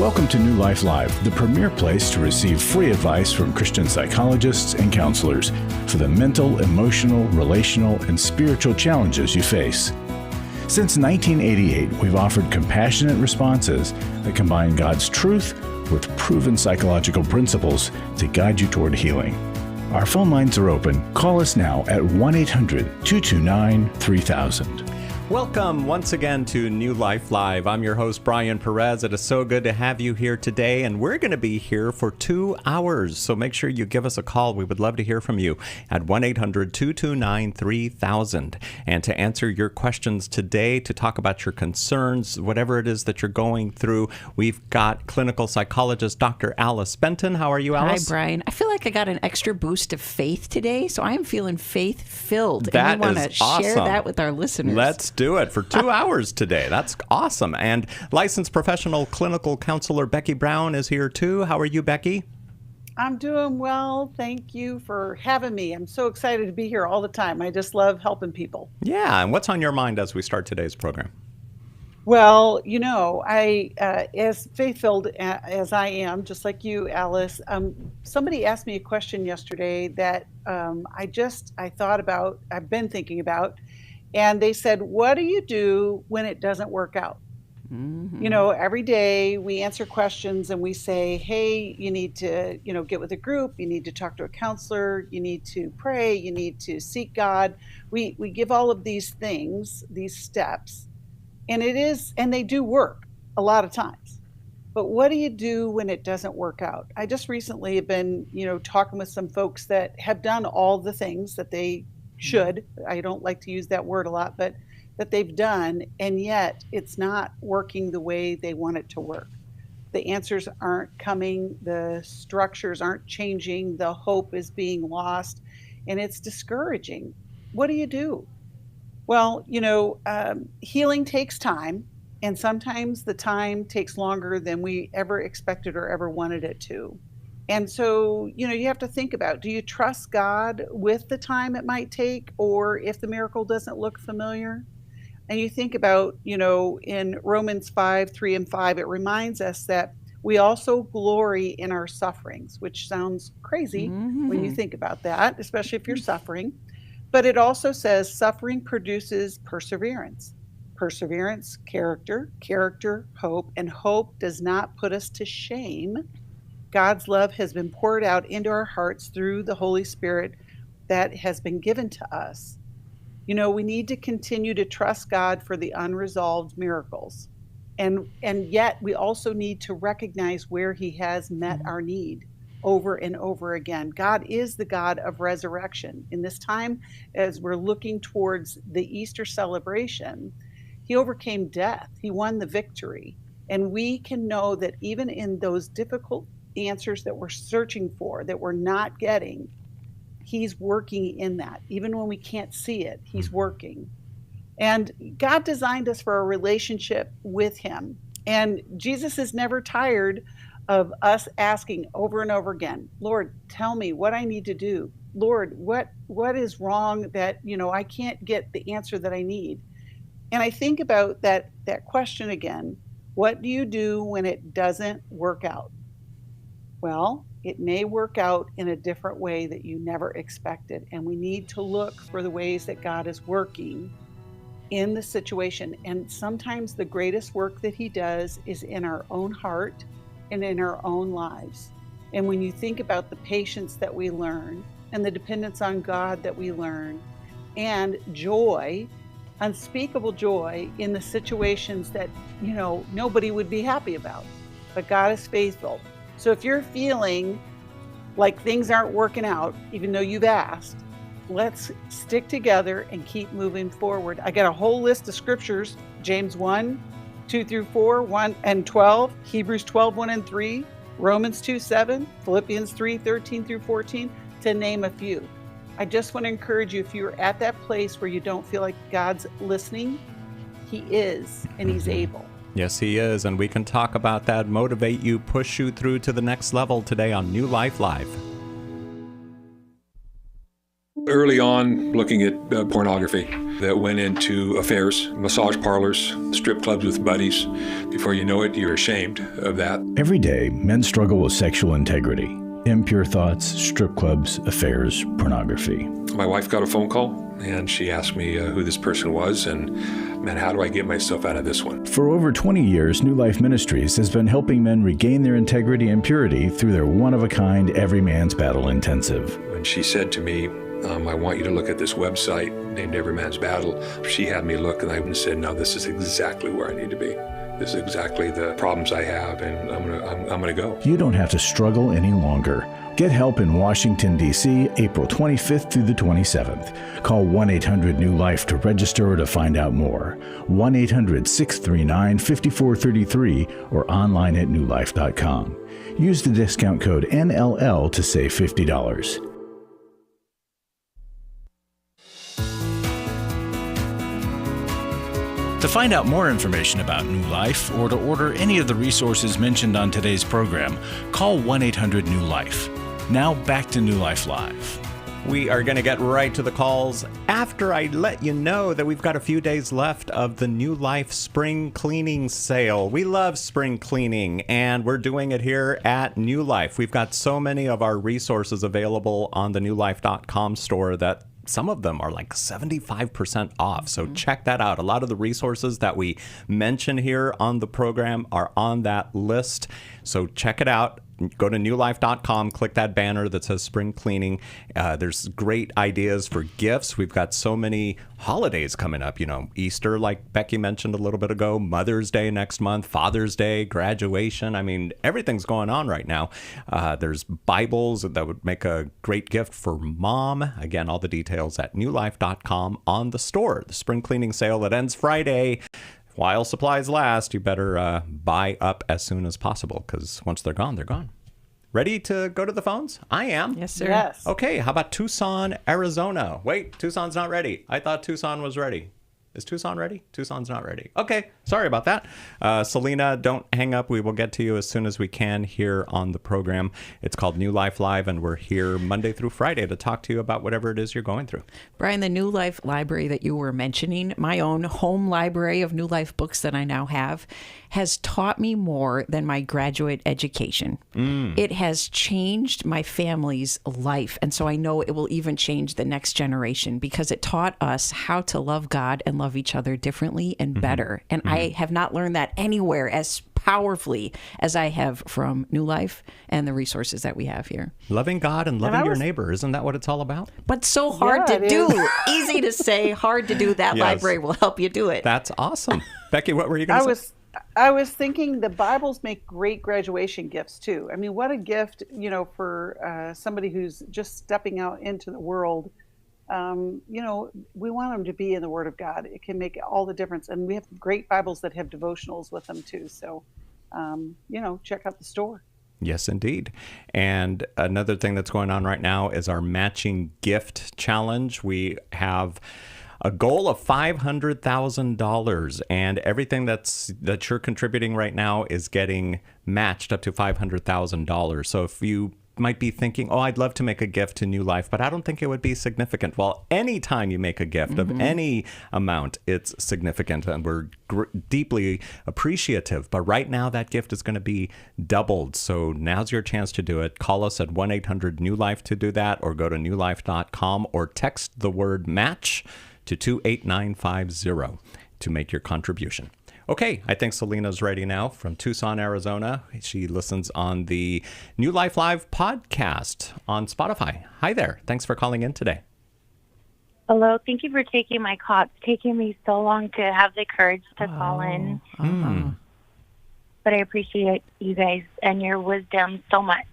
Welcome to New Life Live, the premier place to receive free advice from Christian psychologists and counselors for the mental, emotional, relational, and spiritual challenges you face. Since 1988, we've offered compassionate responses that combine God's truth with proven psychological principles to guide you toward healing. Our phone lines are open. Call us now at 1-800-229-3000. Welcome once again to New Life Live. I'm your host, Brian Perez. It is so good to have you here today, and we're going to be here for 2 hours, so make sure you give us a call. We would love to hear from you at 1-800-229-3000. And to answer your questions today, to talk about your concerns, whatever it is that you're going through, we've got clinical psychologist Dr. Alice Benton. How are you, Alice? Hi, Brian. I feel like I got an extra boost of faith today, so I am feeling faith-filled. That and we want to awesome. Share that with our listeners. Let's do it for 2 hours today. That's awesome. And licensed professional clinical counselor Becky Brown is here too. How are you, Becky? I'm doing well. Thank you for having me. I'm so excited to be here all the time. I just love helping people. Yeah. And what's on your mind as we start today's program? Well, you know, as faith-filled as I am, just like you, Alice, somebody asked me a question yesterday that I thought about, I've been thinking about, and they said, what do you do when it doesn't work out? Mm-hmm. You know, every day we answer questions and we say, hey, you need to, get with a group, you need to talk to a counselor, you need to pray, you need to seek God. We give all of these things, these steps, and they do work a lot of times. But what do you do when it doesn't work out? I just recently have been, talking with some folks that have done all the things that they should. I don't like to use that word a lot, but that they've done, and yet it's not working the way they want it to work. The answers aren't coming, the structures aren't changing, the hope is being lost, and it's discouraging. What do you do? Well, healing takes time, and sometimes the time takes longer than we ever expected or ever wanted it to. And so, you have to think about, do you trust God with the time it might take, or if the miracle doesn't look familiar? And you think about, in Romans 5:3 and 5, it reminds us that we also glory in our sufferings, which sounds crazy when you think about that, especially if you're suffering. But it also says suffering produces perseverance. Perseverance, character, hope, and hope does not put us to shame. God's love has been poured out into our hearts through the Holy Spirit that has been given to us. We need to continue to trust God for the unresolved miracles. And yet we also need to recognize where He has met our need over and over again. God is the God of resurrection. In this time, as we're looking towards the Easter celebration, He overcame death. He won the victory. And we can know that even in those difficult answers that we're searching for, that we're not getting, He's working in that. Even when we can't see it, He's working. And God designed us for a relationship with Him. And Jesus is never tired of us asking over and over again, Lord, tell me what I need to do. Lord, what is wrong that, I can't get the answer that I need? And I think about that question again. What do you do when it doesn't work out? Well, it may work out in a different way that you never expected. And we need to look for the ways that God is working in the situation. And sometimes the greatest work that He does is in our own heart and in our own lives. And when you think about the patience that we learn and the dependence on God that we learn, and joy, unspeakable joy in the situations that, nobody would be happy about, but God is faithful. So if you're feeling like things aren't working out, even though you've asked, let's stick together and keep moving forward. I got a whole list of scriptures, James 1:2-4, 1 and 12, Hebrews 12:1 and 3, Romans 2:7, Philippians 3:13-14, to name a few. I just want to encourage you, if you're at that place where you don't feel like God's listening, He is, and He's able. Yes, He is, and we can talk about that, motivate you, push you through to the next level today on New Life Live. early on looking at pornography that went into affairs, massage parlors, strip clubs with buddies. Before you know it, you're ashamed of that. Every day, men struggle with sexual integrity, impure thoughts, strip clubs, affairs, pornography. My wife got a phone call, and she asked me who this person was, and man, how do I get myself out of this one? For over 20 years, New Life Ministries has been helping men regain their integrity and purity through their one-of-a-kind Every Man's Battle Intensive. When she said to me, I want you to look at this website named Every Man's Battle, she had me look, and I said, no, this is exactly where I need to be. This is exactly the problems I have, and I'm gonna go. You don't have to struggle any longer. Get help in Washington, D.C., April 25th through the 27th. Call 1-800-NEW-LIFE to register or to find out more. 1-800-639-5433 or online at newlife.com. Use the discount code NLL to save $50. To find out more information about New Life or to order any of the resources mentioned on today's program, call 1-800-NEW-LIFE. Now back to New Life Live. We are going to get right to the calls after I let you know that we've got a few days left of the New Life Spring Cleaning Sale. We love spring cleaning, and we're doing it here at New Life. We've got so many of our resources available on the newlife.com store that some of them are like 75% off. So check that out. A lot of the resources that we mention here on the program are on that list. So check it out. Go to newlife.com, click that banner that says spring cleaning. There's great ideas for gifts. We've got so many holidays coming up. You know, Easter, like Becky mentioned a little bit ago, Mother's Day next month, Father's Day, graduation. I mean, everything's going on right now. There's Bibles that would make a great gift for mom. Again, all the details at newlife.com on the store. The spring cleaning sale that ends Friday. While supplies last, you better buy up as soon as possible, because once they're gone, they're gone. Ready to go to the phones? I am. Yes, sir. Yes. Okay, how about Tucson, Arizona? Wait, Tucson's not ready. I thought Tucson was ready. Is Tucson ready? Tucson's not ready. Okay, sorry about that. Selena, don't hang up. We will get to you as soon as we can here on the program. It's called New Life Live, and we're here Monday through Friday to talk to you about whatever it is you're going through. Brian, the New Life library that you were mentioning, my own home library of New Life books that I now have, has taught me more than my graduate education. It has changed my family's life. And so I know it will even change the next generation, because it taught us how to love God and love each other differently and better. And I have not learned that anywhere as powerfully as I have from New Life and the resources that we have here. Loving God and loving your neighbor. Isn't that what it's all about? But so hard Yeah, to it do. is. Easy to say, hard to do. That Yes. library will help you do it. That's awesome. Becky, what were you going to say? I was thinking the Bibles make great graduation gifts too. I mean, what a gift, you know, for somebody who's just stepping out into the world. You know, we want them to be in the Word of God. It can make all the difference. And we have great Bibles that have devotionals with them too. So, you know, check out the store. Yes, indeed. And another thing that's going on right now is our matching gift challenge. We have a goal of $500,000, and everything that you're contributing right now is getting matched up to $500,000. So if you might be thinking, oh, I'd love to make a gift to New Life, but I don't think it would be significant. Well, anytime you make a gift of any amount, it's significant, and we're deeply appreciative. But right now, that gift is going to be doubled. So now's your chance to do it. Call us at 1-800-NEW-LIFE to do that, or go to newlife.com, or text the word MATCH to 28950 to make your contribution. Okay, I think Selena's ready now from Tucson, Arizona. She listens on the New Life Live podcast on Spotify. Hi there. Thanks for calling in today. Hello. Thank you for taking my call. It's taken me so long to have the courage to call in. But I appreciate you guys and your wisdom so much.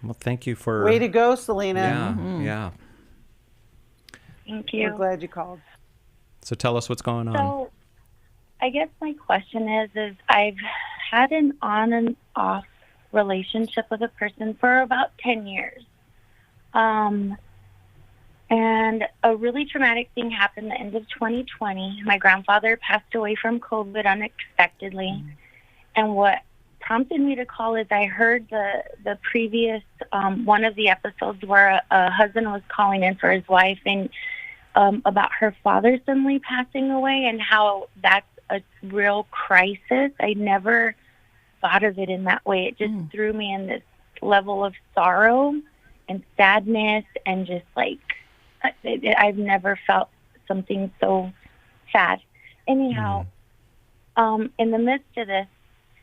Well, thank you for... Way to go, Selena. Yeah. Thank you. We're glad you called. So tell us what's going on. So I guess my question is I've had an on and off relationship with a person for about 10 years. And a really traumatic thing happened at the end of 2020. My grandfather passed away from COVID unexpectedly. And what prompted me to call is I heard the previous one of the episodes where a husband was calling in for his wife and about her father suddenly passing away and how that's a real crisis. I never thought of it in that way. It just threw me in this level of sorrow and sadness and just like I've never felt something so sad. Anyhow, in the midst of this,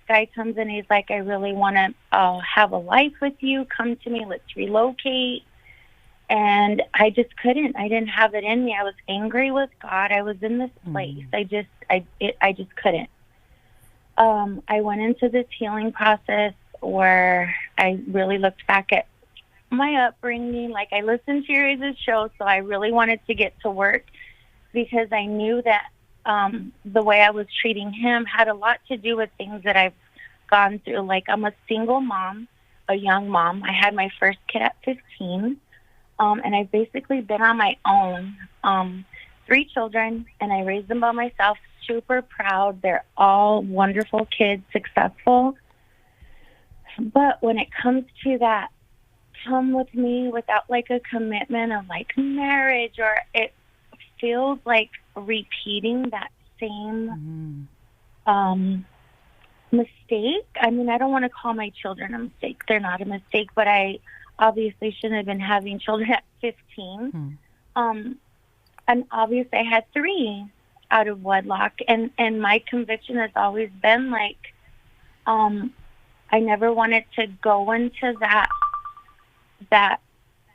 guy comes in, he's like, I really want to have a life with you. Come to me. Let's relocate. And I just couldn't. I didn't have it in me. I was angry with God. I was in this place. I just couldn't. I went into this healing process where I really looked back at my upbringing. Like, I listened to your guys' show, so I really wanted to get to work because I knew that the way I was treating him had a lot to do with things that I've gone through. Like, I'm a single mom, a young mom. I had my first kid at 15, and I've basically been on my own. 3 children, and I raised them by myself. Super proud. They're all wonderful kids, successful. But when it comes to that, come with me without like a commitment of like marriage, or it feels like repeating that same mistake. I mean, I don't want to call my children a mistake. They're not a mistake, but I obviously shouldn't have been having children at 15. And obviously I had 3 out of wedlock. And my conviction has always been like, I never wanted to go into that,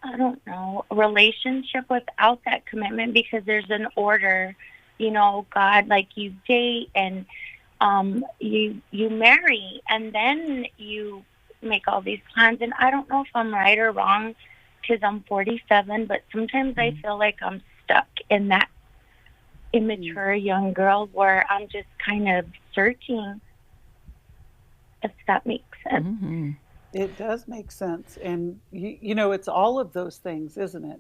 I don't know, relationship without that commitment, because there's an order, you know, God, like you date and you marry and then you make all these plans. And I don't know if I'm right or wrong because I'm 47, but sometimes I feel like I'm stuck in that immature young girl where I'm just kind of searching, if that makes sense. It does make sense. And, you know, it's all of those things, isn't it?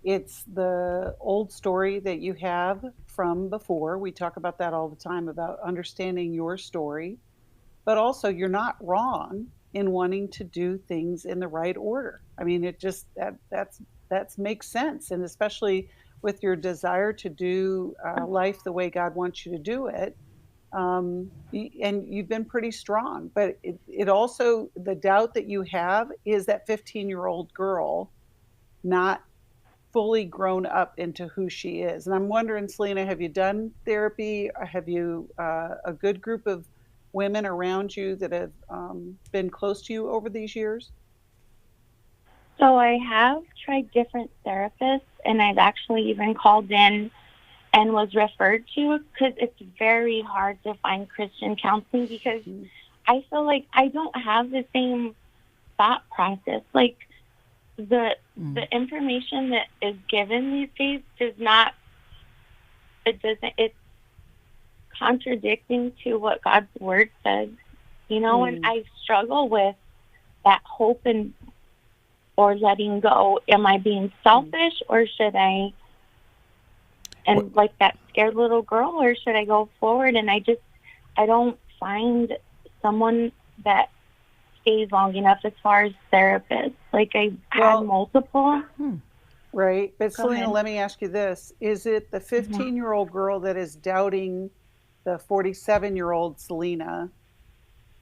It's the old story that you have from before. We talk about that all the time, about understanding your story. But also, you're not wrong in wanting to do things in the right order. I mean, it just, that makes sense. And especially with your desire to do life the way God wants you to do it. And you've been pretty strong, but it also, the doubt that you have is that 15-year-old girl not fully grown up into who she is. And I'm wondering, Selena, have you done therapy? Or have you a good group of women around you that have been close to you over these years? So I have tried different therapists, and I've actually even called in and was referred to, because it's very hard to find Christian counseling, because I feel like I don't have the same thought process. Like the information that is given these days it's contradicting to what God's word says, you know, and I struggle with that hope or letting go. Am I being selfish, or should I, like that scared little girl, or should I go forward? And I don't find someone that stays long enough as far as therapists. Like I've had multiple. Right. But Selena, let me ask you this. Is it the 15-year-old girl that is doubting the 47-year-old Selena?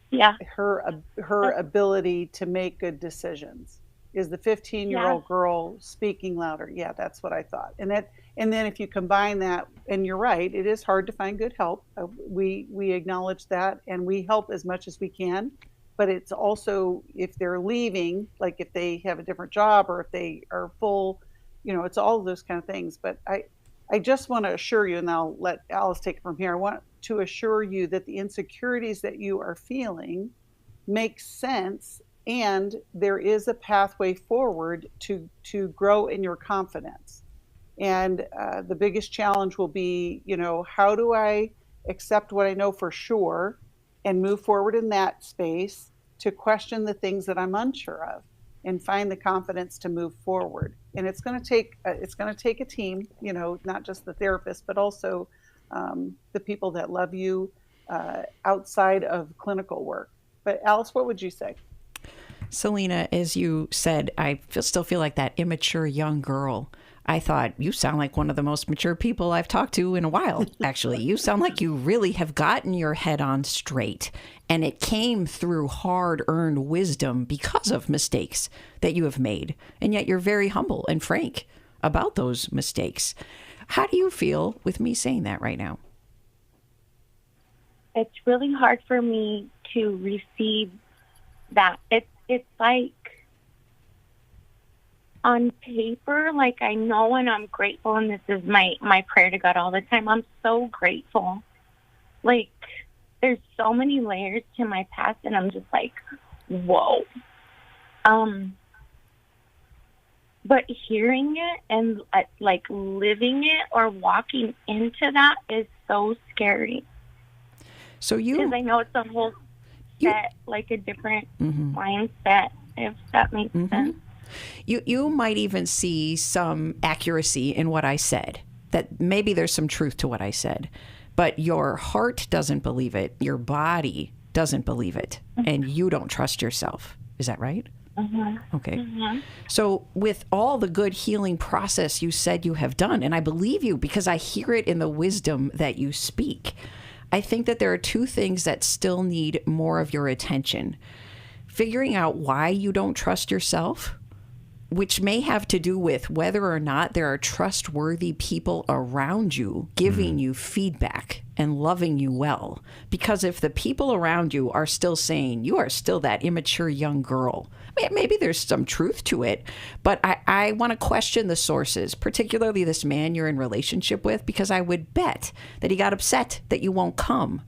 Yeah. Her ability to make good decisions? Is the 15-year-old girl speaking louder? Yeah, that's what I thought. And then if you combine that, and you're right, it is hard to find good help. We acknowledge that, and we help as much as we can. But it's also, if they're leaving, like if they have a different job or if they are full, you know, it's all of those kind of things. But I just want to assure you, and I'll let Alice take it from here. I want to assure you that the insecurities that you are feeling make sense. And there is a pathway forward to grow in your confidence. And the biggest challenge will be, you know, how do I accept what I know for sure and move forward in that space to question the things that I'm unsure of and find the confidence to move forward. And it's going to take a team, you know, not just the therapist, but also the people that love you outside of clinical work. But Alice, what would you say? Selena, as you said, still feel like that immature young girl. I thought, you sound like one of the most mature people I've talked to in a while, actually. You sound like you really have gotten your head on straight. And it came through hard-earned wisdom because of mistakes that you have made. And yet you're very humble and frank about those mistakes. How do you feel with me saying that right now? It's really hard for me to receive that. It's like on paper, like I know and I'm grateful, and this is my prayer to God all the time. I'm so grateful. Like, there's so many layers to my past, and I'm just like, whoa. But hearing it and like living it or walking into that is so scary. So because I know it's a whole set, like a different mindset, if that makes sense. You might even see some accuracy in what I said, that maybe there's some truth to what I said, but your heart doesn't believe it, your body doesn't believe it, and you don't trust yourself. Is that right? Okay. So with all the good healing process you said you have done, and I believe you because I hear it in the wisdom that you speak, I think that there are two things that still need more of your attention. Figuring out why you don't trust yourself, which may have to do with whether or not there are trustworthy people around you giving you feedback and loving you well. Because if the people around you are still saying, you are still that immature young girl, maybe there's some truth to it, but I want to question the sources, particularly this man you're in relationship with, because I would bet that he got upset that you won't come.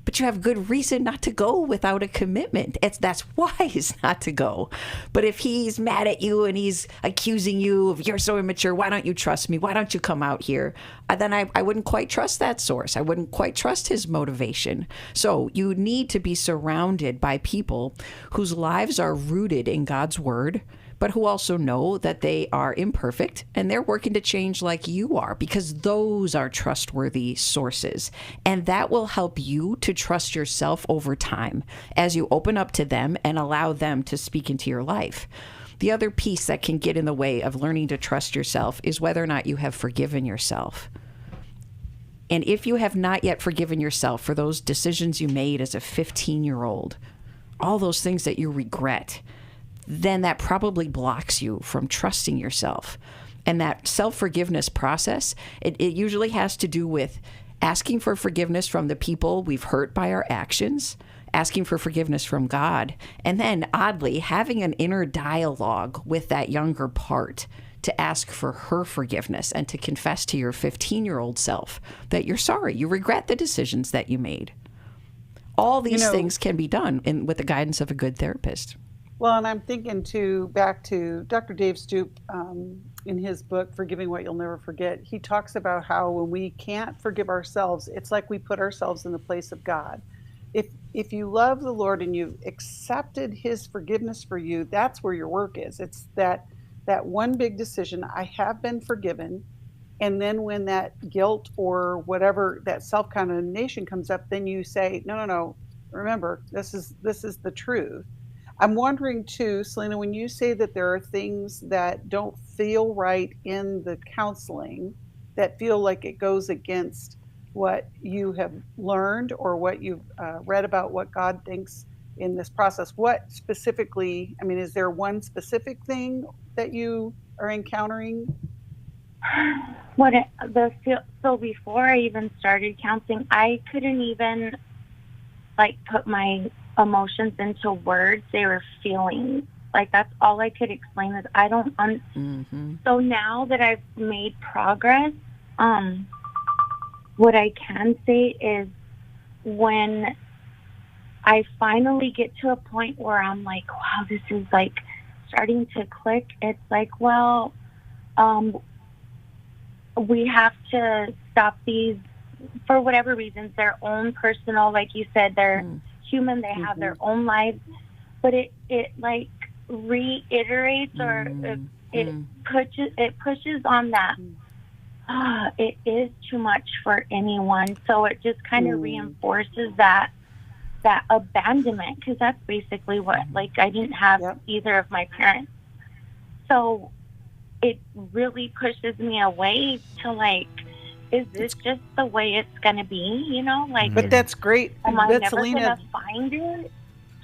But you have good reason not to go without a commitment. That's wise not to go. But if he's mad at you and he's accusing you of, you're so immature, why don't you trust me? Why don't you come out here? Then I wouldn't quite trust that source. I wouldn't quite trust his motivation. So you need to be surrounded by people whose lives are rooted in God's word, but who also know that they are imperfect and they're working to change like you are, because those are trustworthy sources. And that will help you to trust yourself over time as you open up to them and allow them to speak into your life. The other piece that can get in the way of learning to trust yourself is whether or not you have forgiven yourself. And if you have not yet forgiven yourself for those decisions you made as a 15-year-old, all those things that you regret, then that probably blocks you from trusting yourself. And that self-forgiveness process, it usually has to do with asking for forgiveness from the people we've hurt by our actions, asking for forgiveness from God, and then, oddly, having an inner dialogue with that younger part to ask for her forgiveness and to confess to your 15-year-old self that you're sorry, you regret the decisions that you made. All these things can be done with the guidance of a good therapist. Well, and I'm thinking back to Dr. Dave Stoop in his book, Forgiving What You'll Never Forget. He talks about how when we can't forgive ourselves, it's like we put ourselves in the place of God. If you love the Lord and you've accepted his forgiveness for you, that's where your work is. It's that one big decision, I have been forgiven. And then when that guilt or whatever, that self-condemnation comes up, then you say, no, remember, this is the truth. I'm wondering too, Selena, when you say that there are things that don't feel right in the counseling, that feel like it goes against what you have learned or what you've read about what God thinks in this process, what specifically, is there one specific thing that you are encountering? So before I even started counseling, I couldn't even put my emotions into words. They were feelings. That's all I could explain is I don't So now that I've made progress, what I can say is when I finally get to a point where I'm like, wow, this is starting to click, it's we have to stop these for whatever reasons, their own personal, like you said, they're human, they have their own lives, but it reiterates or it pushes on that. It is too much for anyone. So it just kind of reinforces that that abandonment, because that's basically what, like, I didn't have Yep. either of my parents. So it really pushes me away to, like, is this just the way it's going to be, you know? Like, But that's great. am I But never going Selena, to find it?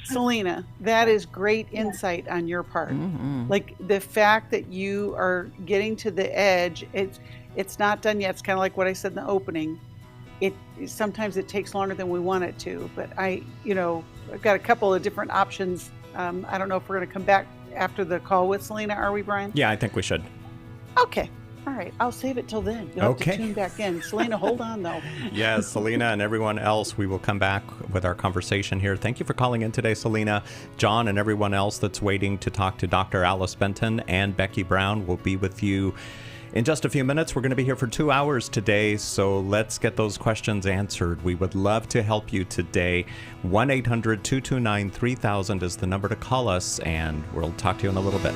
Selena, that is great insight on your part. Like the fact that you are getting to the edge, it's not done yet. It's kind of like what I said in the opening. It sometimes it takes longer than we want it to, but I've got a couple of different options. I don't know if we're going to come back after the call with Selena. Are we, Brian? Yeah, I think we should. Okay. All right. I'll save it till then. You'll have Okay. to tune back in. Selena, hold on though. Yes, Selena and everyone else, we will come back with our conversation here. Thank you for calling in today, Selena. John and everyone else that's waiting to talk to Dr. Alice Benton and Becky Brown will be with you in just a few minutes. We're going to be here for 2 hours today, so let's get those questions answered. We would love to help you today. 1-800-229-3000 is the number to call us, and we'll talk to you in a little bit.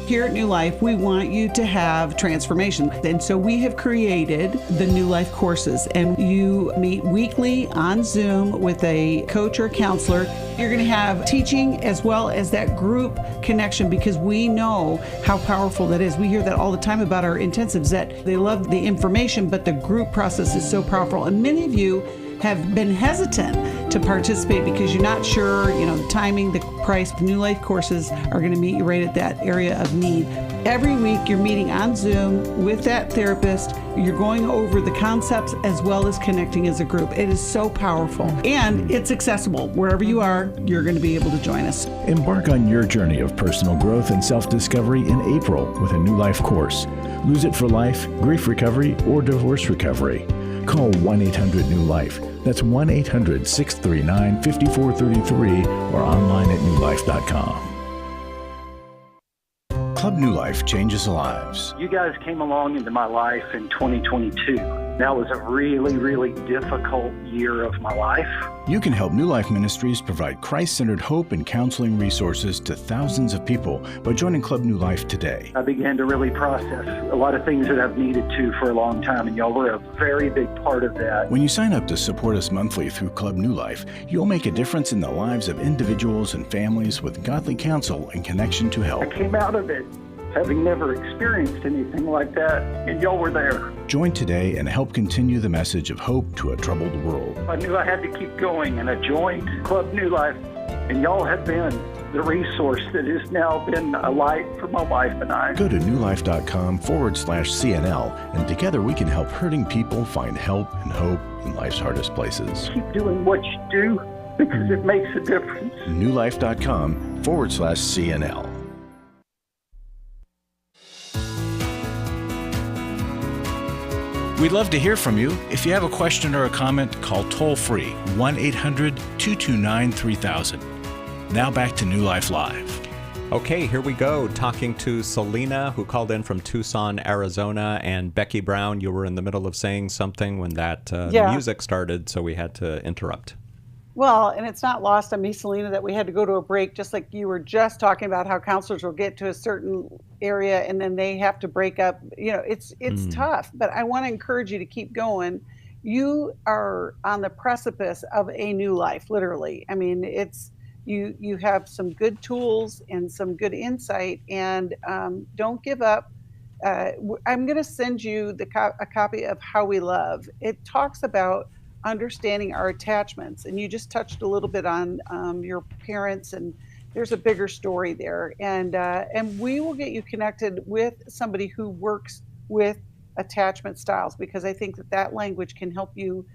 Here at New Life, we want you to have transformation. And so we have created the New Life courses, and you meet weekly on Zoom with a coach or counselor. You're going to have teaching as well as that group connection, because we know how powerful that is. We hear that all the time about our intensives, that they love the information, but the group process is so powerful. And many of you have been hesitant to participate because you're not sure, the timing, the price. The New Life courses are going to meet you right at that area of need. Every week you're meeting on Zoom with that therapist. You're going over the concepts as well as connecting as a group. It is so powerful, and it's accessible. Wherever you are, you're going to be able to join us. Embark on your journey of personal growth and self-discovery in April with a New Life course. Lose It for Life, Grief Recovery, or Divorce Recovery. Call 1-800-NEW-LIFE. That's 1-800-639-5433 or online at newlife.com. Club New Life changes lives. You guys came along into my life in 2022. That was a really, really difficult year of my life. You can help New Life Ministries provide Christ-centered hope and counseling resources to thousands of people by joining Club New Life today. I began to really process a lot of things that I've needed to for a long time, and y'all were a very big part of that. When you sign up to support us monthly through Club New Life, you'll make a difference in the lives of individuals and families with godly counsel and connection to I help. came out of it having never experienced anything like that, and y'all were there. Join today and help continue the message of hope to a troubled world. I knew I had to keep going, and I joined Club New Life, and y'all have been the resource that has now been a light for my wife and I. Go to newlife.com/CNL, and together we can help hurting people find help and hope in life's hardest places. Keep doing what you do, because it makes a difference. newlife.com/CNL. We'd love to hear from you. If you have a question or a comment, call toll-free 1-800-229-3000. Now back to New Life Live. Okay, here we go. Talking to Selena, who called in from Tucson, Arizona, and Becky Brown. You were in the middle of saying something when that music started, so we had to interrupt. Well, and it's not lost on me, Selena, that we had to go to a break, just like you were just talking about how counselors will get to a certain area and then they have to break up. It's tough, but I want to encourage you to keep going. You are on the precipice of a new life, literally. I mean, you have some good tools and some good insight, and don't give up. I'm going to send you a copy of How We Love. It talks about understanding our attachments, and you just touched a little bit on your parents, and there's a bigger story there, and we will get you connected with somebody who works with attachment styles, because I think that language can help you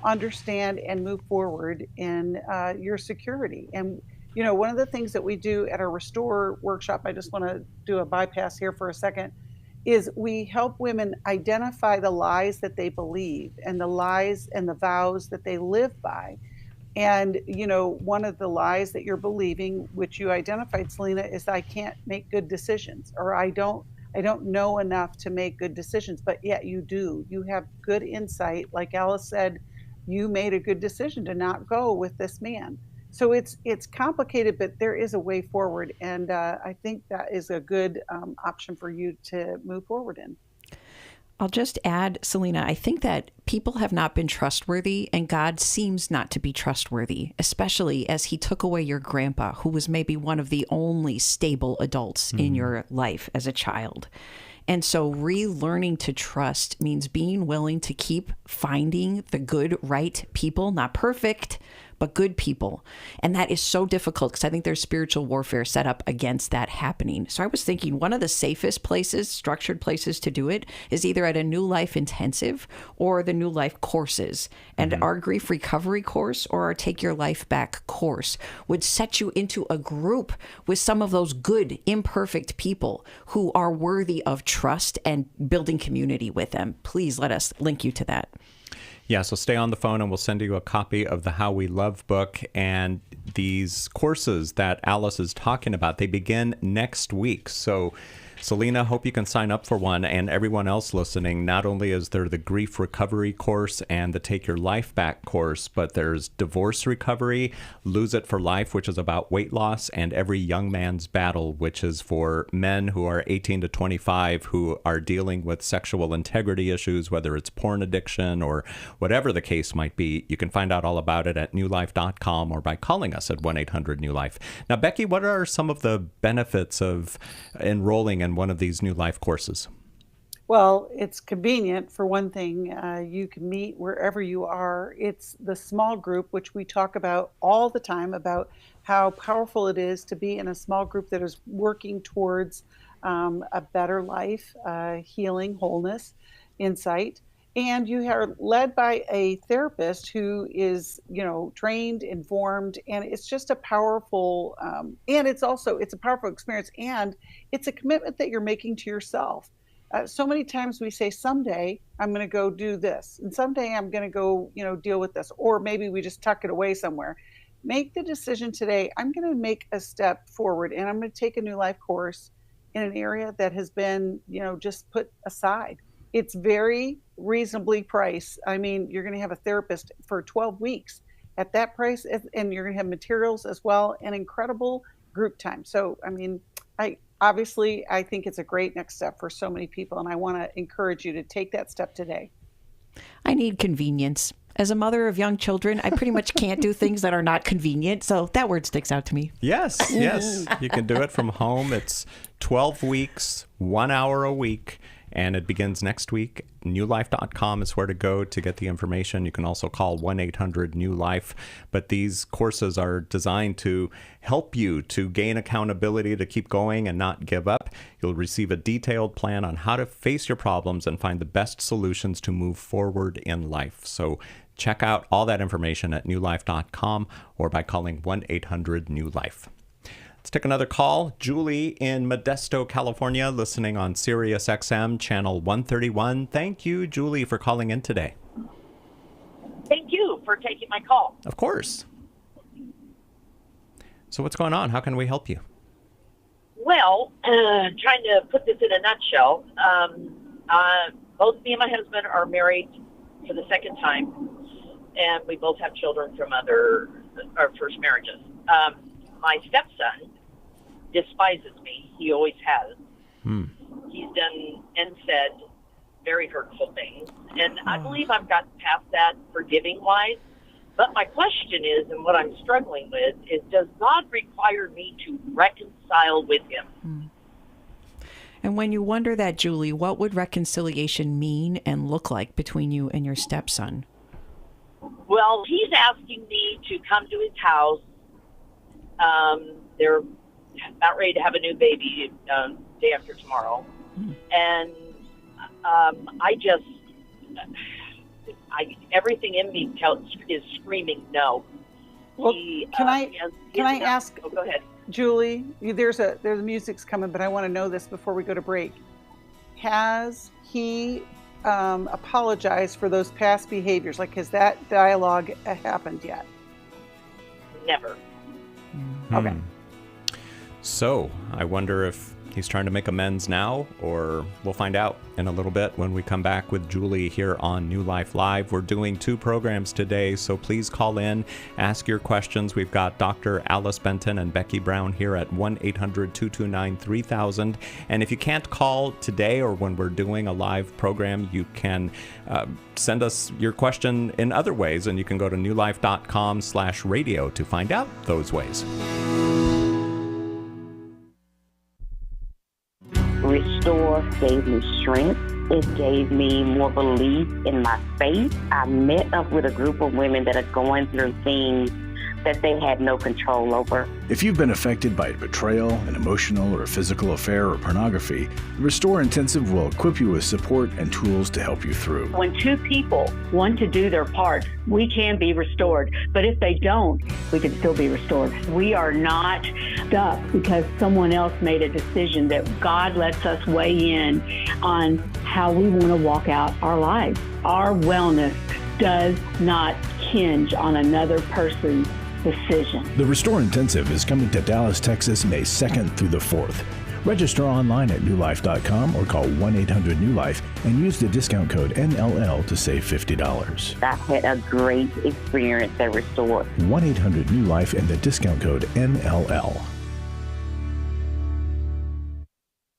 understand and move forward in your security. And one of the things that we do at our Restore workshop, I just want to do a bypass here for a second, is we help women identify the lies that they believe and the lies and the vows that they live by. And, one of the lies that you're believing, which you identified, Selena, is I can't make good decisions, or I don't know enough to make good decisions, but yet you do. You have good insight. Like Alice said, you made a good decision to not go with this man. So it's complicated, but there is a way forward, and I think that is a good option for you to move forward in. I'll just add, Selena, I think that people have not been trustworthy, and God seems not to be trustworthy, especially as he took away your grandpa, who was maybe one of the only stable adults in your life as a child. And so relearning to trust means being willing to keep finding the good, right people, not perfect, but good people. And that is so difficult because I think there's spiritual warfare set up against that happening. So I was thinking one of the safest places, structured places to do it is either at a New Life intensive or the New Life courses. And our grief recovery course or our Take Your Life Back course would set you into a group with some of those good, imperfect people who are worthy of trust and building community with them. Please let us link you to that. Yeah, so stay on the phone and we'll send you a copy of the How We Love book. And these courses that Alice is talking about, they begin next week. So Selena, hope you can sign up for one. And everyone else listening, not only is there the grief recovery course and the Take Your Life Back course, but there's divorce recovery, Lose It for Life, which is about weight loss, and Every Young Man's Battle, which is for men who are 18 to 25 who are dealing with sexual integrity issues, whether it's porn addiction or whatever the case might be. You can find out all about it at newlife.com or by calling us at 1-800-NEW-LIFE. Now, Becky, what are some of the benefits of enrolling in one of these New Life courses? Well, it's convenient for one thing. You can meet wherever you are. It's the small group, which we talk about all the time, about how powerful it is to be in a small group that is working towards a better life, healing, wholeness, insight. And you are led by a therapist who is, trained, informed, and it's just a powerful, and it's a powerful experience, and it's a commitment that you're making to yourself. So many times we say, someday I'm going to go do this, and someday I'm going to go, deal with this, or maybe we just tuck it away somewhere. Make the decision today. I'm going to make a step forward, and I'm going to take a New Life course in an area that has been, just put aside. It's very reasonably priced. I mean, you're going to have a therapist for 12 weeks at that price, and you're going to have materials as well, and incredible group time. So, I mean, I think it's a great next step for so many people, and I want to encourage you to take that step today. I need convenience. As a mother of young children, I pretty much can't do things that are not convenient. So that word sticks out to me. Yes. You can do it from home. It's 12 weeks, 1 hour a week. And it begins next week. Newlife.com is where to go to get the information. You can also call 1-800-NEW-LIFE. But these courses are designed to help you to gain accountability, to keep going and not give up. You'll receive a detailed plan on how to face your problems and find the best solutions to move forward in life. So check out all that information at newlife.com or by calling 1-800-NEW-LIFE. Let's take another call. Julie in Modesto, California, listening on Sirius XM, channel 131. Thank you, Julie, for calling in today. Thank you for taking my call. Of course. So what's going on? How can we help you? Well, trying to put this in a nutshell, both me and my husband are married for the second time, and we both have children from our first marriages. My stepson despises me. He always has. He's done and said very hurtful things. And I believe I've gotten past that forgiving-wise. But my question is, and what I'm struggling with, is does God require me to reconcile with him? And when you wonder that, Julie, what would reconciliation mean and look like between you and your stepson? Well, he's asking me to come to his house. They're about ready to have a new baby day after tomorrow. And everything in me is screaming no. Well, can I ask? Oh, go ahead, Julie. There's the music's coming, but I want to know this before we go to break. Has he apologized for those past behaviors? Like, has that dialogue happened yet? Never. Okay. So I wonder if he's trying to make amends now, or we'll find out in a little bit when we come back with Julie here on New Life Live. We're doing 2 programs today, so please call in, ask your questions. We've got Dr. Alice Benton and Becky Brown here at 1-800-229-3000. And if you can't call today or when we're doing a live program, you can send us your question in other ways, and you can go to newlife.com/radio to find out those ways. Restore gave me strength. It gave me more belief in my faith. I met up with a group of women that are going through things that they had no control over. If you've been affected by betrayal, an emotional or physical affair, or pornography, Restore Intensive will equip you with support and tools to help you through. When 2 people want to do their part, we can be restored. But if they don't, we can still be restored. We are not stuck because someone else made a decision. That God lets us weigh in on how we want to walk out our lives. Our wellness does not hinge on another person's decision. The Restore Intensive is coming to Dallas, Texas, May 2nd through the 4th. Register online at newlife.com or call 1-800-NEW-LIFE and use the discount code NLL to save $50. I had a great experience at Restore. 1-800-NEW-LIFE and the discount code NLL.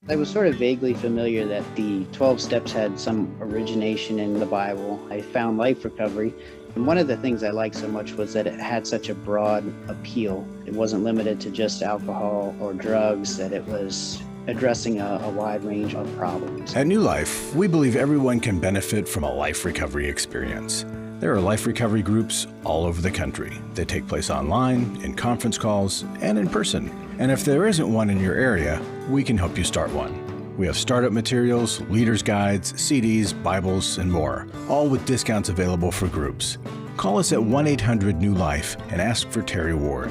I was sort of vaguely familiar that the 12 steps had some origination in the Bible. I found Life Recovery, and one of the things I liked so much was that it had such a broad appeal. It wasn't limited to just alcohol or drugs, that it was addressing a wide range of problems. At New Life, we believe everyone can benefit from a life recovery experience. There are life recovery groups all over the country. They take place online, in conference calls, and in person. And if there isn't one in your area, we can help you start one. We have startup materials, leaders' guides, CDs, Bibles, and more, all with discounts available for groups. Call us at 1-800-NEW-LIFE and ask for Terry Ward.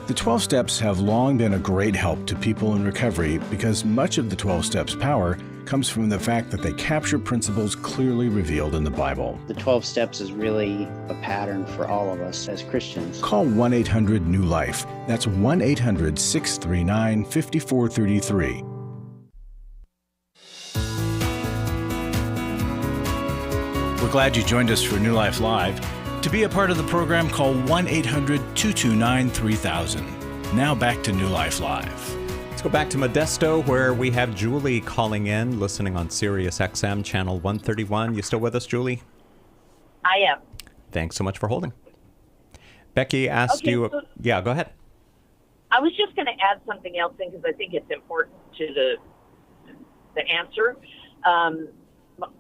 The 12 Steps have long been a great help to people in recovery because much of the 12 Steps' power comes from the fact that they capture principles clearly revealed in the Bible. The 12 steps is really a pattern for all of us as Christians. Call 1-800-NEW-LIFE. That's 1-800-639-5433. We're glad you joined us for New Life Live. To be a part of the program, call 1-800-229-3000. Now back to New Life Live. Let's go back to Modesto, where we have Julie calling in, listening on Sirius XM channel 131. You still with us, Julie? I am. Thanks so much for holding. Becky asked you... So yeah, go ahead. I was just going to add something else in because I think it's important to the answer.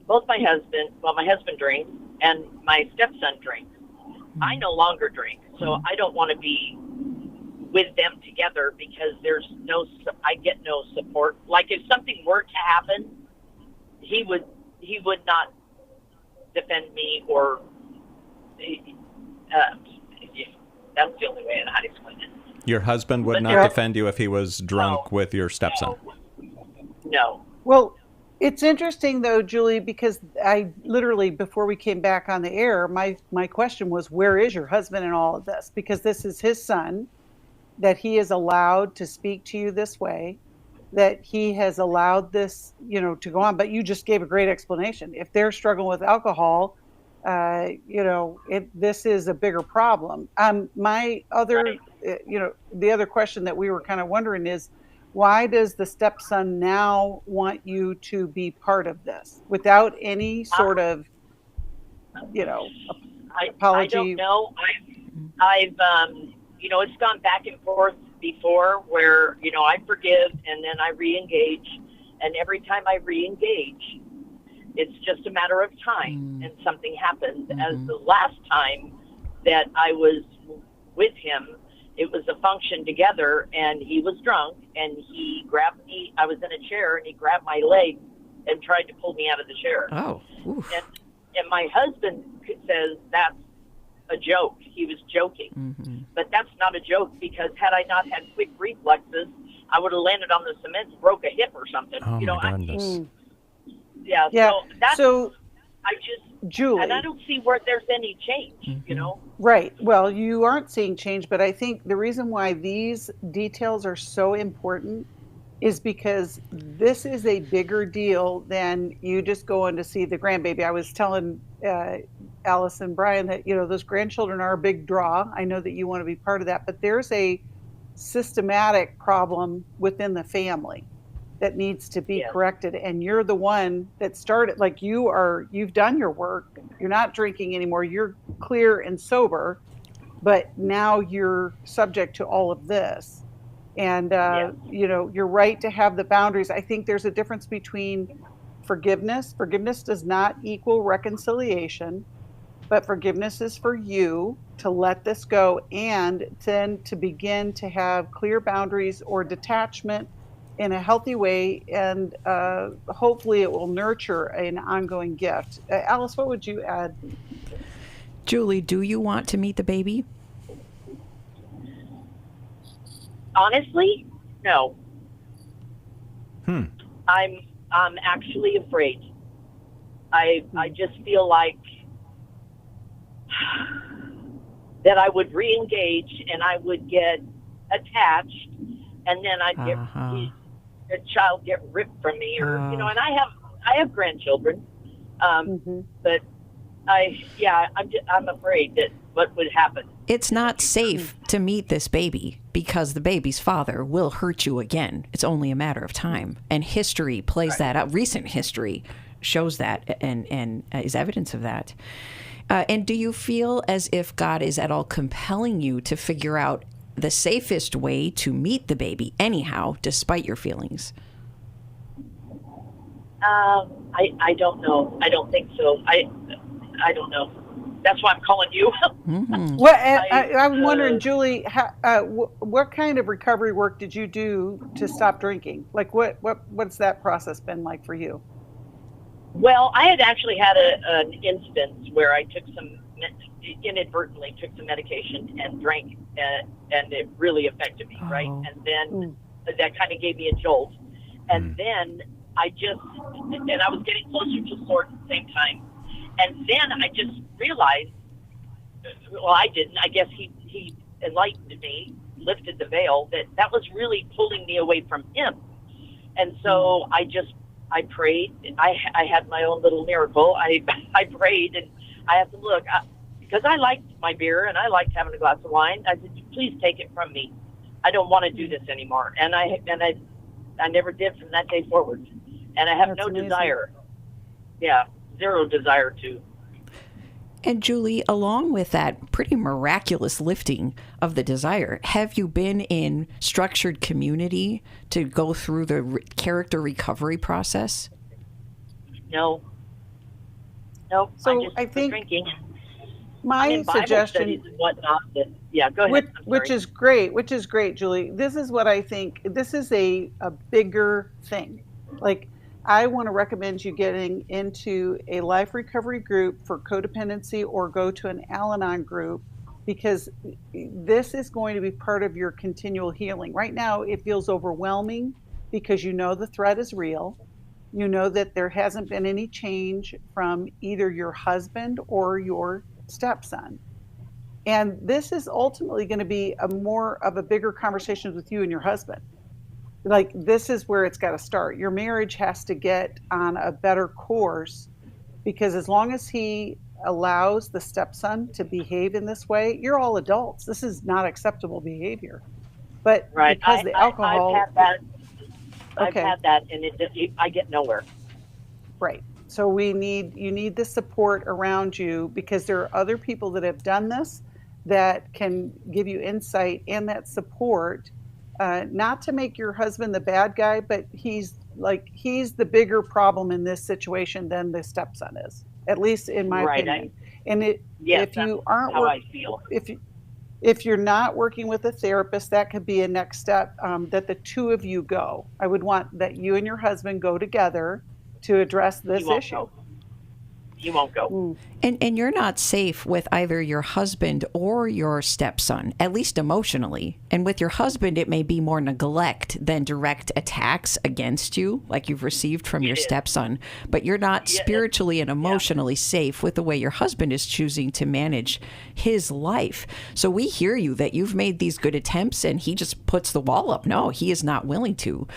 Both my husband drinks and my stepson drinks. I no longer drink, so I don't want to be with them together because I get no support. Like if something were to happen, he would not defend me, or that's the only way I'd explain it. Your husband would not defend you if he was drunk with your stepson? No. Well, it's interesting though, Julie, because I literally, before we came back on the air, my question was, where is your husband in all of this? Because this is his son, that he is allowed to speak to you this way, that he has allowed this, to go on. But you just gave a great explanation. If they're struggling with alcohol, this is a bigger problem. My other, the other question that we were kind of wondering is, why does the stepson now want you to be part of this without any sort of, apology? I don't know. I've it's gone back and forth before where, I forgive and then I re-engage. And every time I re-engage, it's just a matter of time and something happens. As the last time that I was with him, it was a function together and he was drunk and he grabbed me. I was in a chair and he grabbed my leg and tried to pull me out of the chair. Oh, oof. And my husband says that's a joke. He was joking. But that's not a joke, because had I not had quick reflexes, I would have landed on the cement and broke a hip or something. Oh, my goodness. Yeah. So Julie, and I don't see where there's any change, Right. Well, you aren't seeing change, but I think the reason why these details are so important is because this is a bigger deal than you just going to see the grandbaby. I was telling Alice and Brian that, those grandchildren are a big draw. I know that you want to be part of that, but there's a systematic problem within the family that needs to be corrected. And you're the one that started, like you've done your work. You're not drinking anymore. You're clear and sober, but now you're subject to all of this. And, you're right to have the boundaries. I think there's a difference between forgiveness. Forgiveness does not equal reconciliation, but forgiveness is for you to let this go and then to begin to have clear boundaries or detachment in a healthy way. And hopefully it will nurture an ongoing gift. Alice, what would you add? Julie, do you want to meet the baby? Honestly, no. I'm actually afraid. I just feel like that I would re-engage and I would get attached, and then I'd get a child get ripped from me, or and I have grandchildren, but I'm afraid that what would happen. It's not safe to meet this baby because the baby's father will hurt you again. It's only a matter of time. And history plays that out. Recent history shows that and is evidence of that. And do you feel as if God is at all compelling you to figure out the safest way to meet the baby anyhow, despite your feelings? I don't know. I don't think so. I don't know. That's why I'm calling you. Well, I'm wondering, Julie, what kind of recovery work did you do to stop drinking? Like, what's that process been like for you? Well, I had actually had an instance where I inadvertently took some medication and drank, and it really affected me, right? And then that kind of gave me a jolt. And then I was getting closer to the Lord at the same time. And then I just realized, well, I didn't. I guess he enlightened me, lifted the veil, that was really pulling me away from him. And so I prayed. I had my own little miracle. I prayed, and I had to look. Because I liked my beer, and I liked having a glass of wine. I said, please take it from me. I don't want to do this anymore. And I never did from that day forward. And I have no desire. Zero desire to. And Julie, along with that pretty miraculous lifting of the desire, have you been in structured community to go through the character recovery process? No. So I think drinking. my suggestion, and whatnot. Go ahead. Which is great, Julie. This is what I think. This is a bigger thing. Like, I want to recommend you getting into a life recovery group for codependency, or go to an Al-Anon group, because this is going to be part of your continual healing. Right now, it feels overwhelming because the threat is real. You know that there hasn't been any change from either your husband or your stepson. And this is ultimately going to be more of a bigger conversation with you and your husband. Like, this is where it's got to start. Your marriage has to get on a better course, because as long as he allows the stepson to behave in this way, you're all adults. This is not acceptable behavior. But because the alcohol, I've had that. I've had that, and I get nowhere. Right. So you need the support around you, because there are other people that have done this that can give you insight and that support. Not to make your husband the bad guy, but he's the bigger problem in this situation than the stepson is, at least in my opinion. If you aren't, how I feel. If you're not working with a therapist, that could be a next step, that the two of you go. I would want that you and your husband go together to address this issue. you won't go. And you're not safe with either your husband or your stepson, at least emotionally. And with your husband, it may be more neglect than direct attacks against you, like you've received from your stepson. But you're not spiritually and emotionally safe with the way your husband is choosing to manage his life. So we hear you that you've made these good attempts and he just puts the wall up. No, he is not willing to.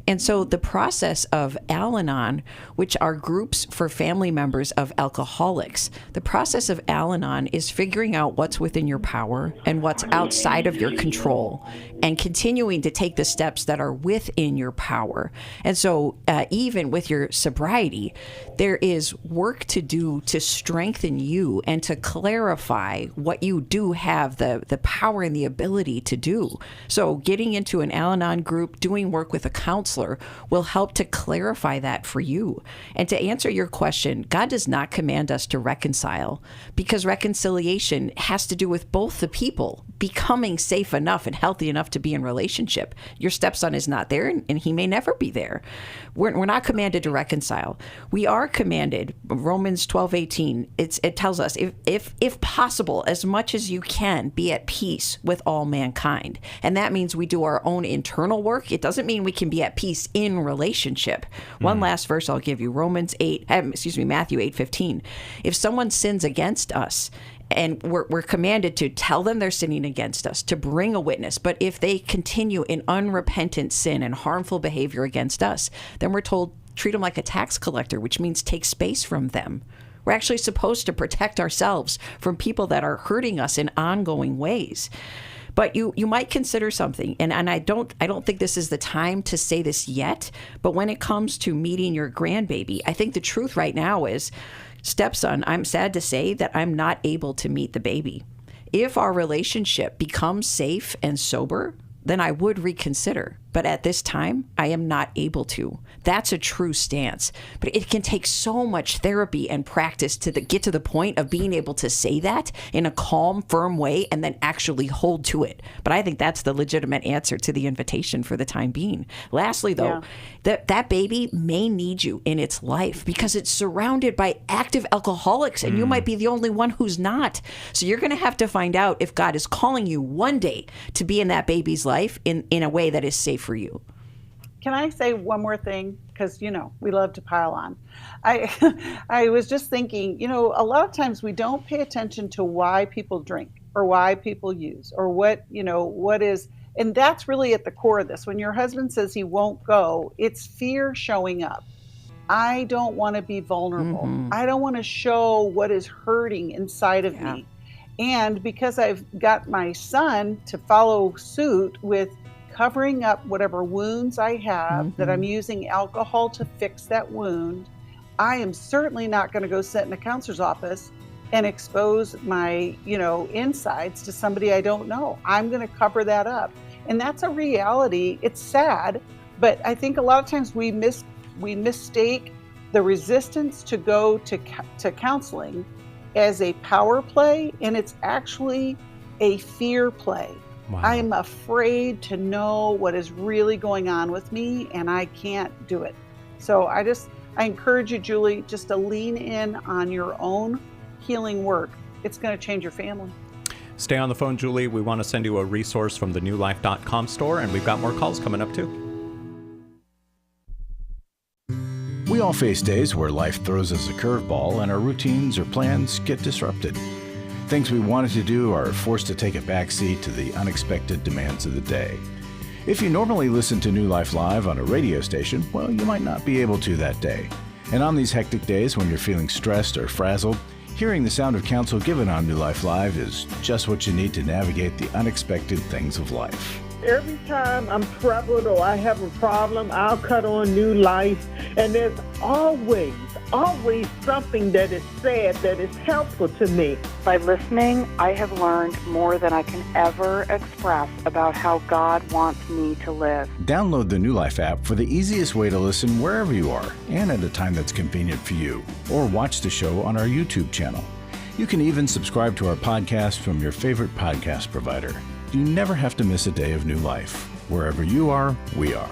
And so the process of Al-Anon, which are groups for family members of alcoholics, the process of Al-Anon is figuring out what's within your power and what's outside of your control and continuing to take the steps that are within your power. And so even with your sobriety, there is work to do to strengthen you and to clarify what you do have the power and the ability to do. So getting into an Al-Anon group, doing work with a counselor will help to clarify that for you. And to answer your question, God does not command us to reconcile, because reconciliation has to do with both the people becoming safe enough and healthy enough to be in relationship. Your stepson is not there, and he may never be there. We're not commanded to reconcile. We are commanded, Romans 12:18, it tells us, if possible, as much as you can, be at peace with all mankind. And that means we do our own internal work. It doesn't mean we can be at peace in relationship. One last verse I'll give you, Matthew 8:15. If someone sins against us, and we're commanded to tell them they're sinning against us, to bring a witness. But if they continue in unrepentant sin and harmful behavior against us, then we're told, treat them like a tax collector, which means take space from them. We're actually supposed to protect ourselves from people that are hurting us in ongoing ways. But you might consider something, and I don't think this is the time to say this yet, but when it comes to meeting your grandbaby, I think the truth right now is, stepson, I'm sad to say that I'm not able to meet the baby. If our relationship becomes safe and sober, then I would reconsider. But at this time, I am not able to. That's a true stance. But it can take so much therapy and practice to get to the point of being able to say that in a calm, firm way and then actually hold to it. But I think that's the legitimate answer to the invitation for the time being. Lastly, though, that baby may need you in its life because it's surrounded by active alcoholics, and you might be the only one who's not. So you're going to have to find out if God is calling you one day to be in that baby's life in a way that is safe for you. Can I say one more thing? Because, we love to pile on. I was just thinking, a lot of times we don't pay attention to why people drink or why people use or what is, and that's really at the core of this. When your husband says he won't go, it's fear showing up. I don't want to be vulnerable. I don't want to show what is hurting inside of me. And because I've got my son to follow suit with covering up whatever wounds I have, that I'm using alcohol to fix that wound, I am certainly not going to go sit in a counselor's office and expose my, insides to somebody I don't know. I'm going to cover that up. And that's a reality. It's sad, but I think a lot of times we mistake the resistance to go to counseling as a power play, and it's actually a fear play. Wow. I am afraid to know what is really going on with me, and I can't do it. So I encourage you, Julie, just to lean in on your own healing work. It's going to change your family. Stay on the phone, Julie. We want to send you a resource from the newlife.com store, and we've got more calls coming up too. We all face days where life throws us a curveball and our routines or plans get disrupted. Things we wanted to do are forced to take a backseat to the unexpected demands of the day. If you normally listen to New Life Live on a radio station, well, you might not be able to that day. And on these hectic days when you're feeling stressed or frazzled, hearing the sound of counsel given on New Life Live is just what you need to navigate the unexpected things of life. Every time I'm troubled or I have a problem, I'll cut on New Life, and there's always something that is said that is helpful to me. By listening, I have learned more than I can ever express about how God wants me to live. Download the New Life app for the easiest way to listen wherever you are and at a time that's convenient for you, or watch the show on our YouTube channel. You can even subscribe to our podcast from your favorite podcast provider. You never have to miss a day of New Life. Wherever you are, we are.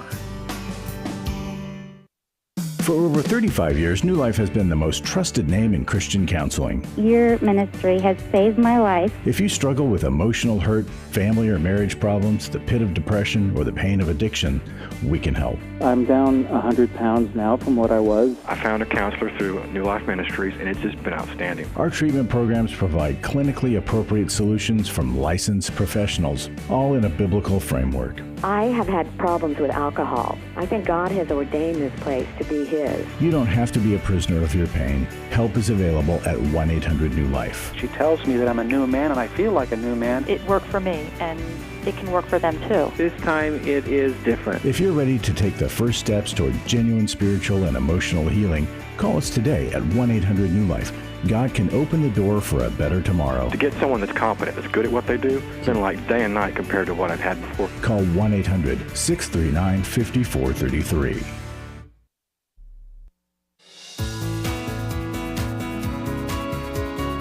For over 35 years, New Life has been the most trusted name in Christian counseling. Your ministry has saved my life. If you struggle with emotional hurt, family or marriage problems, the pit of depression, or the pain of addiction, we can help. I'm down 100 pounds now from what I was. I found a counselor through New Life Ministries, and it's just been outstanding. Our treatment programs provide clinically appropriate solutions from licensed professionals, all in a biblical framework. I have had problems with alcohol. I think God has ordained this place to be His. You don't have to be a prisoner of your pain. Help is available at 1-800-NEW-LIFE. She tells me that I'm a new man, and I feel like a new man. It worked for me, and it can work for them too. This time it is different. If you're ready to take the first steps toward genuine spiritual and emotional healing, call us today at 1-800-NEW-LIFE. God can open the door for a better tomorrow. To get someone that's competent, that's good at what they do, it's been like day and night compared to what I've had before. Call 1-800-639-5433.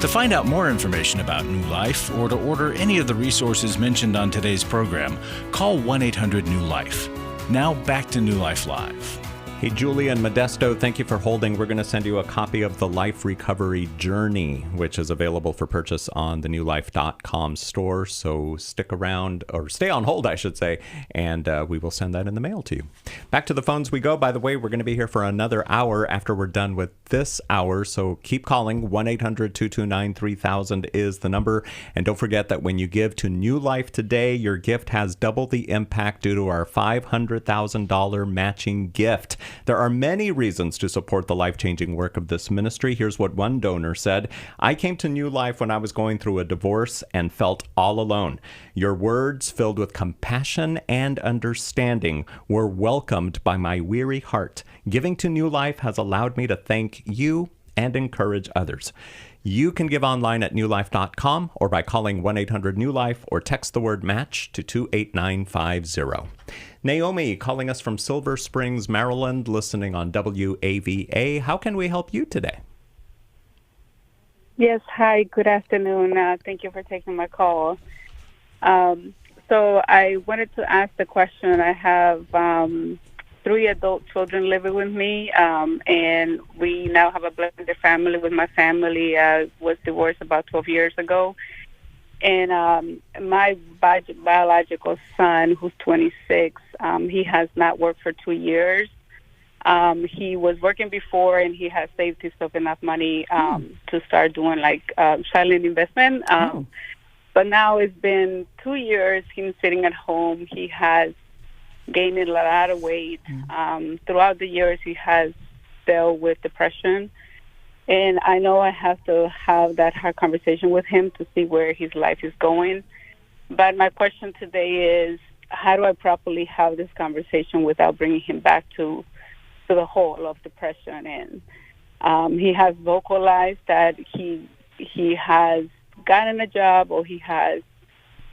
To find out more information about New Life or to order any of the resources mentioned on today's program, call 1-800-NEW-LIFE. Now back to New Life Live. Hey, Julie and Modesto, thank you for holding. We're going to send you a copy of The Life Recovery Journey, which is available for purchase on the newlife.com store. So stick around, or stay on hold, I should say, and we will send that in the mail to you. Back to the phones we go. By the way, we're going to be here for another hour after we're done with this hour. So keep calling. 1-800-229-3000 is the number. And don't forget that when you give to New Life today, your gift has double the impact due to our $500,000 matching gift. There are many reasons to support the life-changing work of this ministry. Here's what one donor said. I came to New Life when I was going through a divorce and felt all alone. Your words, filled with compassion and understanding, were welcomed by my weary heart. Giving to New Life has allowed me to thank you and encourage others. You can give online at newlife.com or by calling 1-800-NEW-LIFE or text the word MATCH to 28950. Naomi calling us from Silver Springs, Maryland, listening on WAVA. How can we help you today? Yes, hi, good afternoon. Thank you for taking my call. So I wanted to ask the question. I have 3 adult children living with me, and we now have a blended family with my family. I was divorced about 12 years ago. And my biological son, who's 26, he has not worked for 2 years. He was working before, and he has saved himself enough money to start doing like silent investment. But now it's been 2 years. He's sitting at home. He has gained a lot of weight. Throughout the years, he has dealt with depression. And I know I have to have that hard conversation with him to see where his life is going. But my question today is, how do I properly have this conversation without bringing him back to the hole of depression? And he has vocalized that he has gotten a job or he has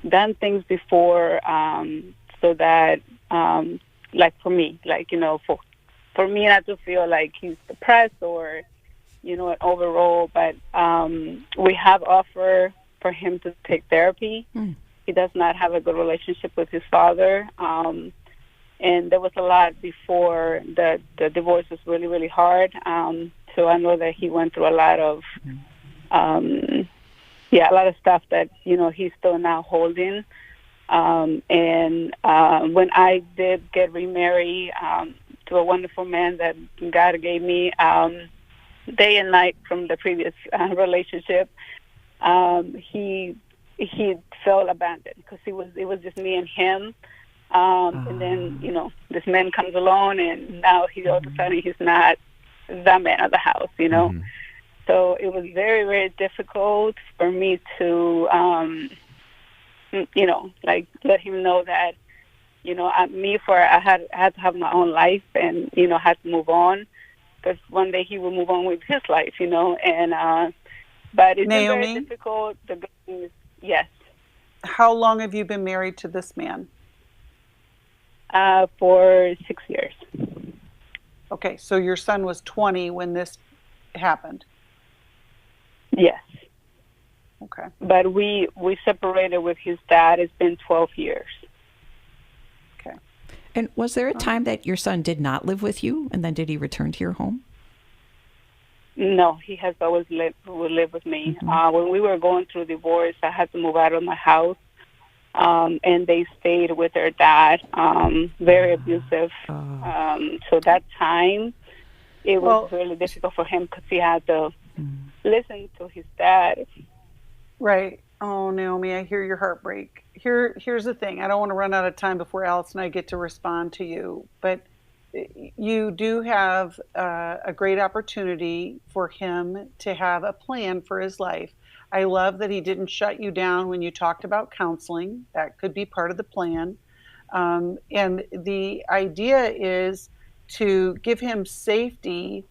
done things before, so that, like for me, like, you know, for me not to feel like he's depressed or, you know, overall, but we have offered for him to take therapy. He does not have a good relationship with his father. And there was a lot before the divorce was really, really hard. So I know that he went through a lot of, a lot of stuff that, you know, he's still now holding. And when I did get remarried to a wonderful man that God gave me, day and night from the previous relationship, he felt abandoned because it was just me and him. And then, you know, this man comes along, and now all of a sudden he's not the man of the house, you know. So it was very, very difficult for me to, you know, like let him know that, you know, I had to have my own life and, you know, had to move on. Because one day he will move on with his life, you know, and but it's been very difficult. The good thing is, yes. How long have you been married to this man? For 6 years. Okay, so your son was 20 when this happened. Yes. Okay. But we separated with his dad. It's been 12 years. Okay. And was there a time that your son did not live with you, and then did he return to your home? No, he has always lived with me. When we were going through divorce, I had to move out of my house, and they stayed with their dad, very abusive. So that time, it was really difficult for him because he had to listen to his dad. Right. Oh, Naomi, I hear your heartbreak. Here's the thing. I don't want to run out of time before Alice and I get to respond to you, but you do have a great opportunity for him to have a plan for his life. I love that he didn't shut you down when you talked about counseling. That could be part of the plan. And the idea is to give him safety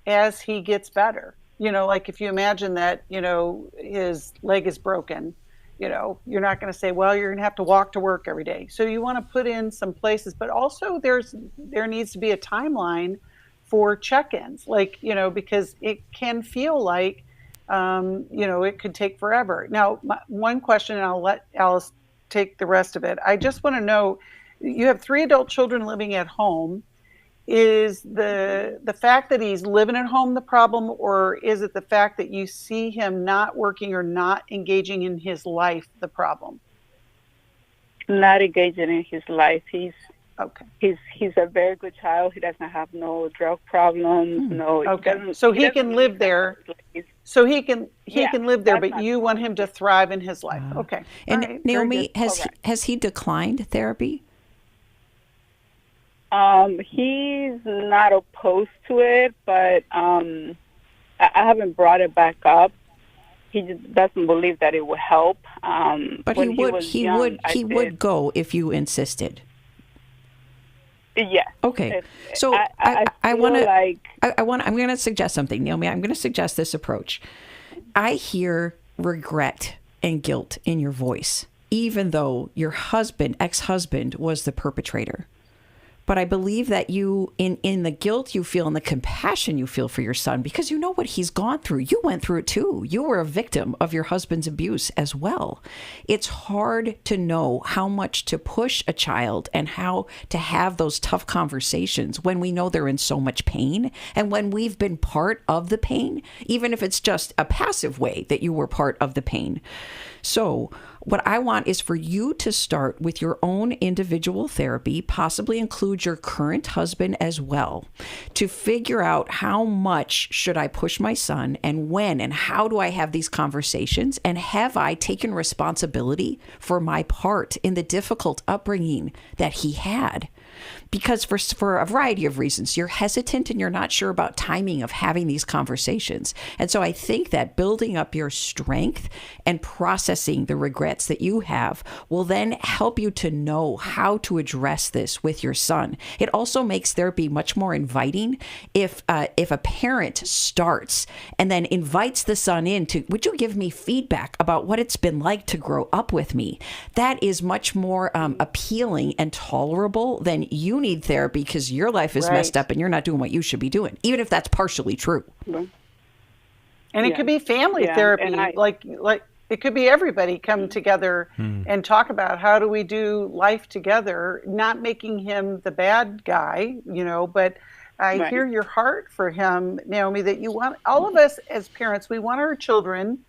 as he gets better. You know, like if you imagine that, you know, his leg is broken, you know, you're not going to say, well, you're going to have to walk to work every day. So you want to put in some places, but also there needs to be a timeline for check-ins, like, you know, because it can feel like, you know, it could take forever. Now, one question, and I'll let Alice take the rest of it. I just want to know, you have 3 adult children living at home. Is the fact that he's living at home the problem, or is it the fact that you see him not working or not engaging in his life the problem? Not engaging in his life. He's a very good child. He doesn't have no drug problems. No. Okay. So he can live there. So he can live there, but you want him to thrive in his life. Okay. And right. Naomi, has he declined therapy? He's not opposed to it, but I haven't brought it back up. He just doesn't believe that it will help. But he would go if you insisted. Yeah. Okay. So I'm going to suggest something, Naomi. I'm going to suggest this approach. I hear regret and guilt in your voice, even though your ex-husband was the perpetrator. But I believe that you, in the guilt you feel and the compassion you feel for your son, because you know what he's gone through. You went through it too. You were a victim of your husband's abuse as well. It's hard to know how much to push a child and how to have those tough conversations when we know they're in so much pain and when we've been part of the pain, even if it's just a passive way that you were part of the pain. So what I want is for you to start with your own individual therapy, possibly include your current husband as well, to figure out how much should I push my son and when and how do I have these conversations, and have I taken responsibility for my part in the difficult upbringing that he had. Because for a variety of reasons, you're hesitant and you're not sure about timing of having these conversations. And so I think that building up your strength and processing the regrets that you have will then help you to know how to address this with your son. It also makes therapy much more inviting if a parent starts and then invites the son in to, would you give me feedback about what it's been like to grow up with me? That is much more appealing and tolerable than you need therapy because your life is messed up and you're not doing what you should be doing, even if that's partially true. And it could be family therapy, like it could be everybody come together and talk about how do we do life together, not making him the bad guy, you know, but I hear your heart for him, Naomi, that you want, all of us as parents, we want our children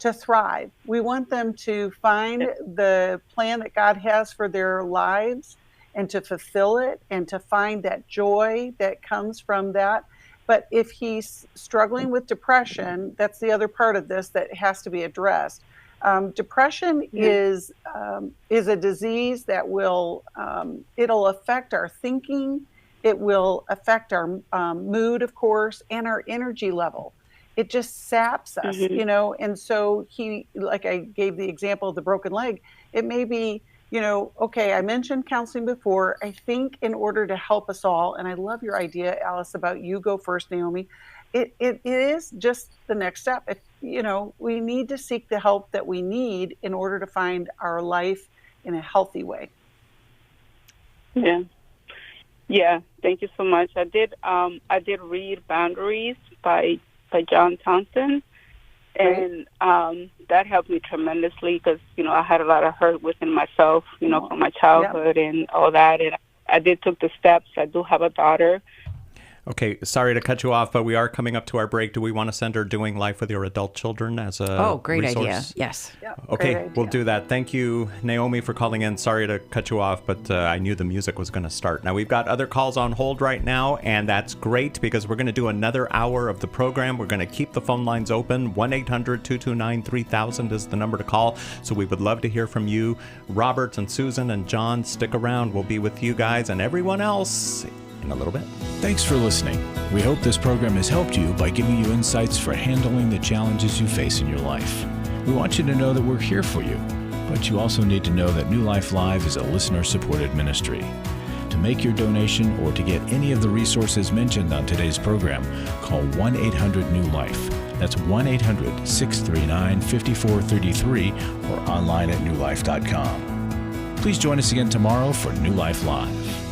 to thrive. We want them to find the plan that God has for their lives and to fulfill it and to find that joy that comes from that. But if he's struggling with depression, that's the other part of this that has to be addressed. Depression is a disease that will, it'll affect our thinking. It will affect our mood, of course, and our energy level. It just saps us, you know? And so he, like I gave the example of the broken leg, it may be, you know, okay, I mentioned counseling before. I think in order to help us all, and I love your idea, Alice, about you go first, Naomi, it is just the next step. If, you know, we need to seek the help that we need in order to find our life in a healthy way. Yeah. Thank you so much. I did read Boundaries by John Townsend. And that helped me tremendously because, you know, I had a lot of hurt within myself, you know, from my childhood and all that. And I did took the steps. I do have a daughter. Okay, sorry to cut you off, but we are coming up to our break. Do we want to send her Doing Life with Your Adult Children as a great resource? idea. Yes. Okay, we'll do that. Thank you, Naomi, for calling in. Sorry to cut you off, but I knew the music was going to start. Now, we've got other calls on hold right now, and that's great because we're going to do another hour of the program. We're going to keep the phone lines open. 1-800-229-3000 is the number to call, so we would love to hear from you. Robert and Susan and John, stick around. We'll be with you guys and everyone else in a little bit. Thanks for listening. We hope this program has helped you by giving you insights for handling the challenges you face in your life. We want you to know that we're here for you, but you also need to know that New Life Live is a listener-supported ministry. To make your donation or to get any of the resources mentioned on today's program, call 1-800-NEW-LIFE. That's 1-800-639-5433 or online at newlife.com. Please join us again tomorrow for New Life Live.